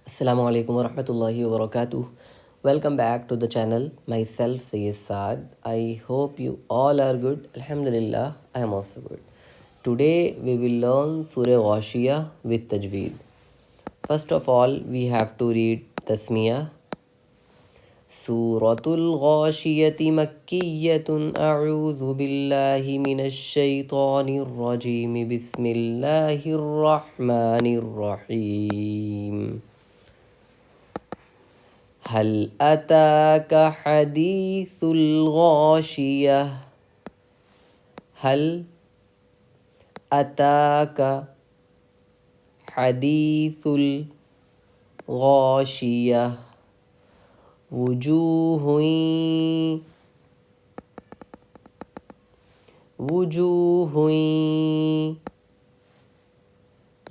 Assalamu alaikum wa rahmatullahi wa barakatuh. Welcome back to the channel. Myself Sayyid Saad. I hope you all are good. Alhamdulillah, I am also good. Today we will learn Surah Ghashiyah with Tajweed. First of all, we have to read Tasmiyah. Suratul Ghashiyati Makkiyatun A'udhu Billahi Minash Shaitanir Rajim. Bismillahir Rahmanir Rahim. هل أتاك حديث الغاشية هل أتاك حديث الغاشية وجوه وجوه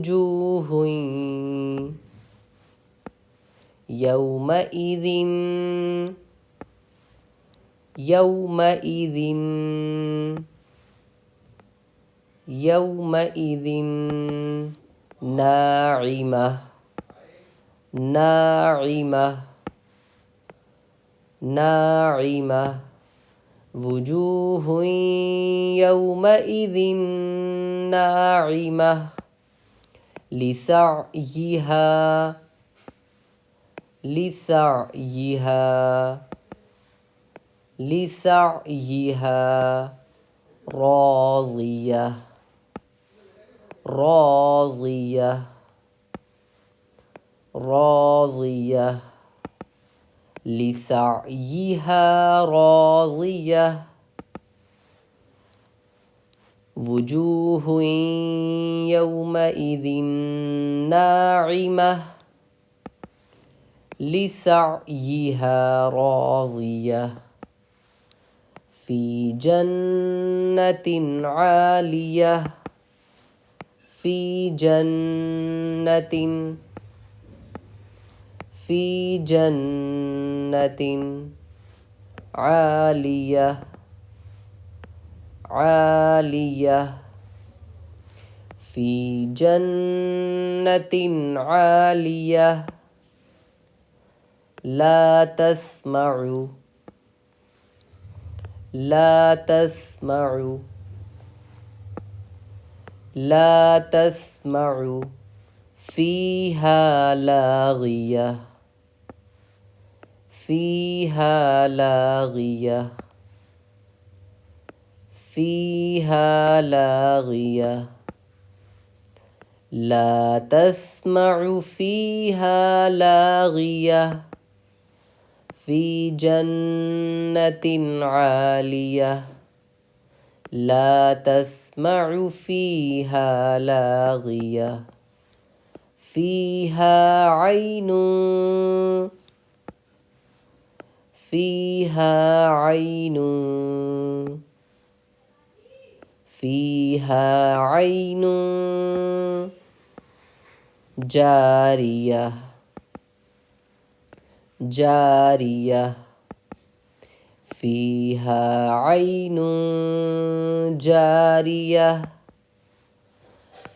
وجوه يومئذ يومئذ يومئذ ناعمة ناعمة ناعمة وجوه يومئذ ناعمة لسعيها لسعيها لسعيها راضية راضية راضية لسعيها راضية وجوه يومئذ ناعمة لسعيها راضية في جنة عالية في جنة في جنة عالية عالية في جنة عالية لا تسمع لا تسمع لا تسمع فيها لاغية فيها لاغية فيها لاغية لا تسمع فيها لاغية في جنة عالية لا تسمع فيها لاغية فيها عين فيها عين فيها عين جارية جارية فيها عين جارية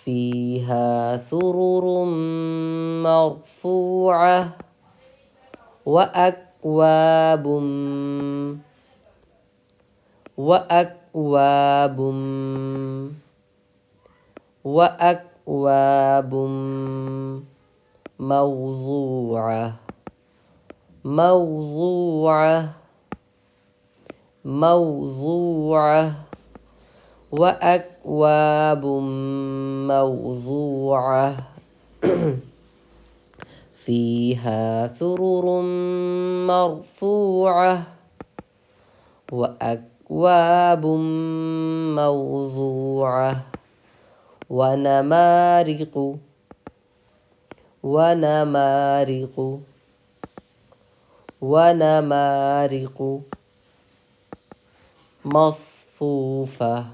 فيها سرر مرفوعة وأكواب وأكواب وأكواب موضوعة موضوعة موضوعة وأكواب موضوعة فيها سرر مرفوعة وأكواب موضوعة ونمارق ونمارق ونمارق مصفوفة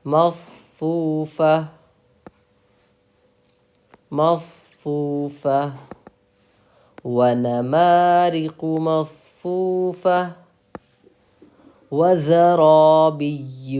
مصفوفة مصفوفة ونمارق مصفوفة وزرابي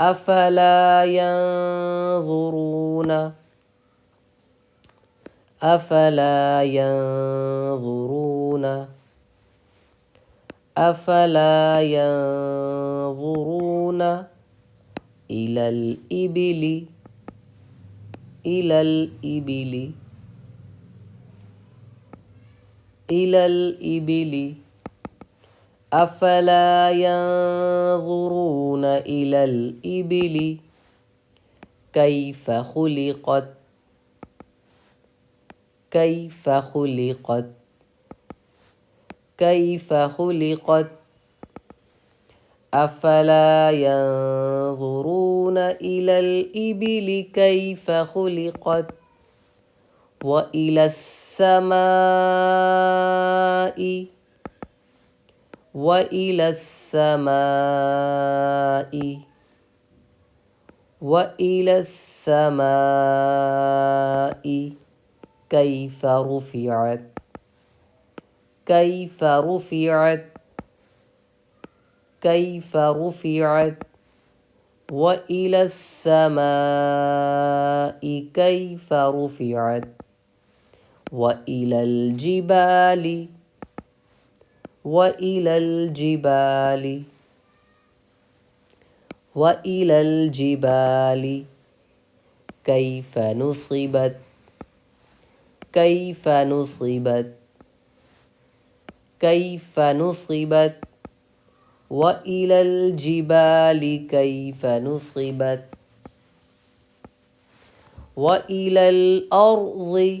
أفلا ينظرون أفلا ينظرون أفلا ينظرون إلى الإبل إلى الإبل إلى الإبل أفلا ينظرون إلى الإبل كيف خلقت كيف خلقت كيف خلقت أفلا ينظرون إلى الإبل كيف خلقت وإلى السماء وإلى السماء وإلى السماء كيف رفعت كيف رفعت كيف رفعت وإلى السماء كيف رفعت وإلى الجبال وإلى الجبال وإلى الجبال كيف نصبت كيف نصبت كيف نصبت وإلى الجبال كيف نصبت وإلى الأرض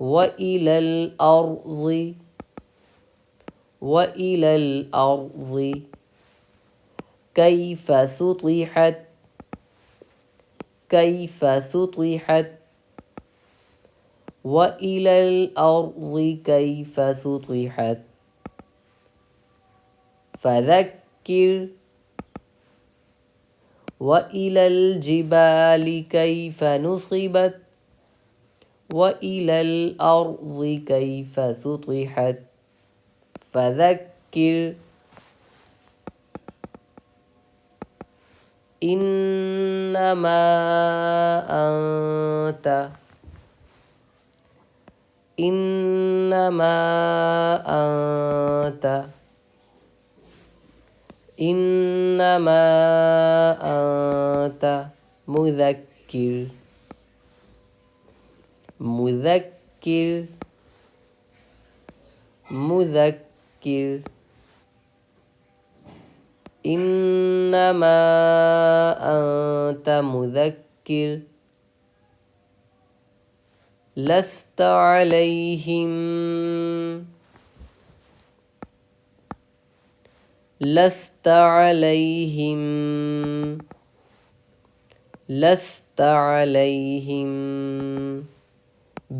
وإلى الأرض وإلى الأرض كيف سطحت كيف سطحت وإلى الأرض كيف سطحت فذكر وإلى الجبال كيف نصبت وإلى الأرض كيف سطحت فذكر إنما أنت إنما أنت إنما أنت مذكر مذكر مذكر إنما أنت مذكر لست عليهم لست عليهم لست عليهم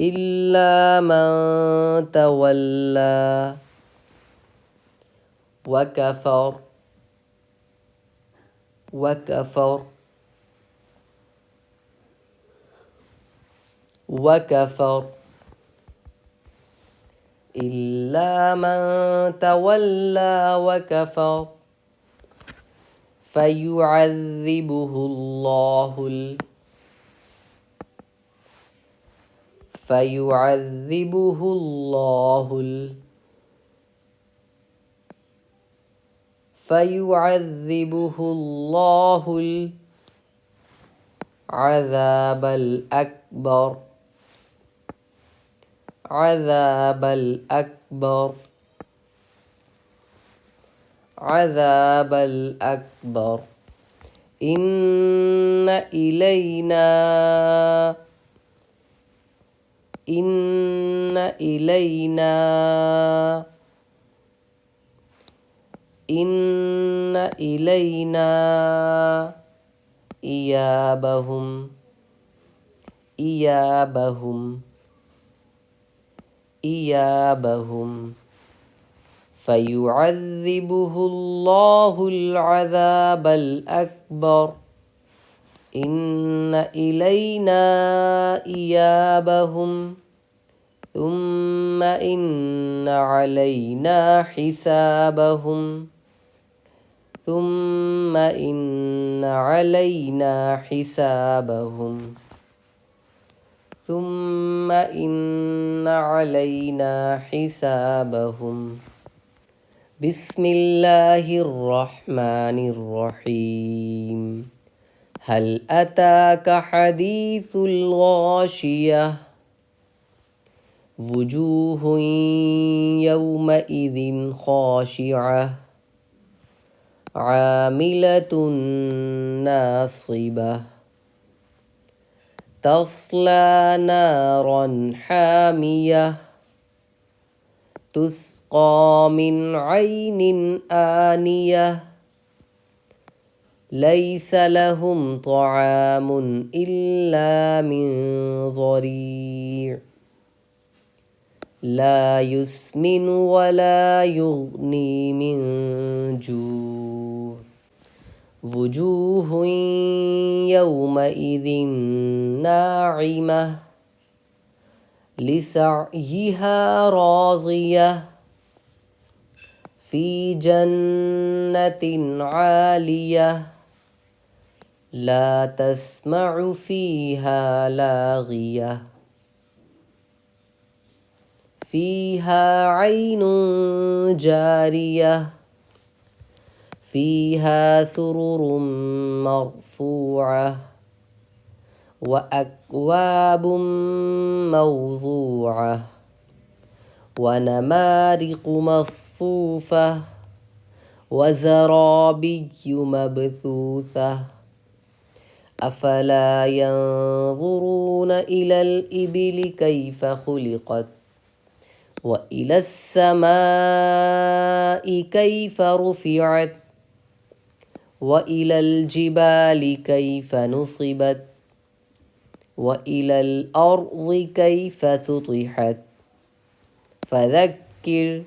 إلا من تولى وكفر وكفر وكفر إلا من تولى وكفر فيعذبه الله فيعذبه الله فيعذبه الله العذاب الأكبر عذاب الأكبر عذاب الأكبر إن إلينا إن إلينا إن إلينا إيابهم إيابهم إيابهم فيعذبه الله العذاب الأكبر إن إلينا إيابهم ثم إن علينا حسابهم ثم إن علينا حسابهم ثم إن علينا حسابهم بسم الله الرحمن الرحيم هل أتاك حديث الغاشية وجوه يومئذ خاشعة عاملة ناصبة تصلى نارا حامية تسقى من عين آنية ليس لهم طعام إلا من ضريع لا يسمن ولا يغني من جوع وجوه يومئذ ناعمة لسعيها راضية في جنة عالية لا تسمع فيها لاغية فيها عين جارية فيها سرر مرفوعة وأكواب موضوعة ونمارق مصفوفة وزرابي مبثوثة أفلا ينظرون إلى الإبل كيف خلقت وإلى السماء كيف رفعت وإلى الجبال كيف نصبت وإلى الأرض كيف سطحت فذكر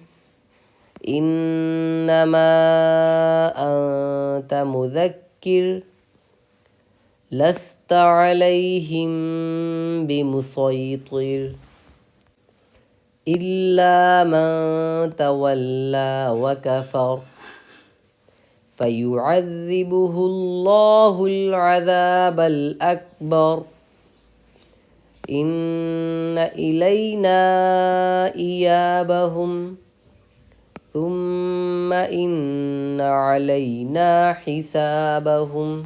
إنما أنت مذكر لست عليهم بمسيطر إلا من تولى وكفر فيعذبه الله العذاب الأكبر إن إلينا إيابهم ثم إن علينا حسابهم